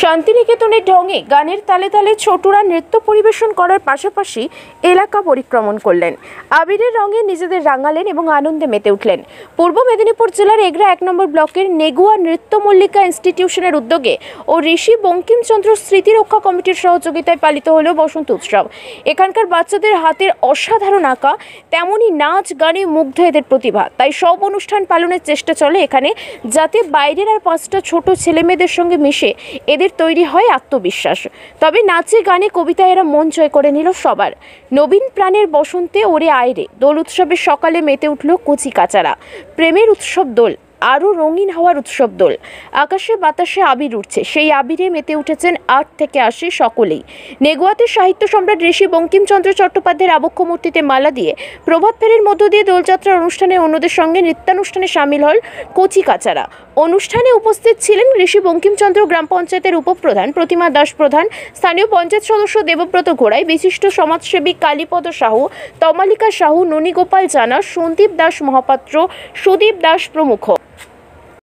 শান্তিনিকেতনের ঢঙে গানের তালে তালে ছোটরা নৃত্য পরিবেশন করার পাশাপাশি এলাকা পরিক্রমণ করলেন। আবিরের রঙে নিজেদের রাঙালেন এবং আনন্দে মেতে উঠলেন। পূর্ব মেদিনীপুর জেলার এগরা 1 নম্বর ব্লকের নেগুয়া নৃত্য মল্লিকা ইনস্টিটিউশনের উদ্যোগে ও ঋষি বঙ্কিমচন্দ্র স্মৃতি রক্ষা কমিটির সহযোগিতায় পালিত হলো বসন্ত উৎসব। এখানকার বাচ্চাদের হাতের অসাধারণ আঁকা, তেমনই নাচ গানে মুগ্ধ এদের প্রতিভা। তাই সব অনুষ্ঠান পালনের চেষ্টা চলে এখানে, যাতে বাইরের আর 5টা ছোট ছেলেমেয়েদের সঙ্গে মিশে এদের তৈরি হয় আত্মবিশ্বাস। তবে নাচে গানে কবিতায় এরা মন জয় করে নিল সবার। নবীন প্রাণের বসন্তে ওরে আয়রে দোল উৎসবের সকালে মেতে উঠল কচি কাচারা। প্রেমের উৎসব দোল, আরও রঙিন হওয়ার উৎসব দোল। আকাশে বাতাসে আবির উঠছে, সেই আবিরে মেতে উঠেছেন 8 থেকে 80 সকলেই। নেগুয়াতে সাহিত্য সম্রাট ঋষি বঙ্কিমচন্দ্র চট্টোপাধ্যায়ের আবক্ষ মূর্তিতে মালা দিয়ে প্রভাত ফেরির মধ্য দিয়ে দোলযাত্রার অনুষ্ঠানে অন্যদের সঙ্গে নৃত্যানুষ্ঠানে সামিল হল কচি কাচারা। অনুষ্ঠানে উপস্থিত ছিলেন ঋষি বঙ্কিমচন্দ্র গ্রাম পঞ্চায়েতের উপপ্রধান প্রতিমা দাস প্রধান, স্থানীয় পঞ্চায়েত সদস্য দেবব্রত ঘোড়াই, বিশিষ্ট সমাজসেবী কালীপদ সাহু, তমালিকা সাহু, ননীগোপাল জানা, সন্দীপ দাস মহাপাত্র, সুদীপ দাস প্রমুখ।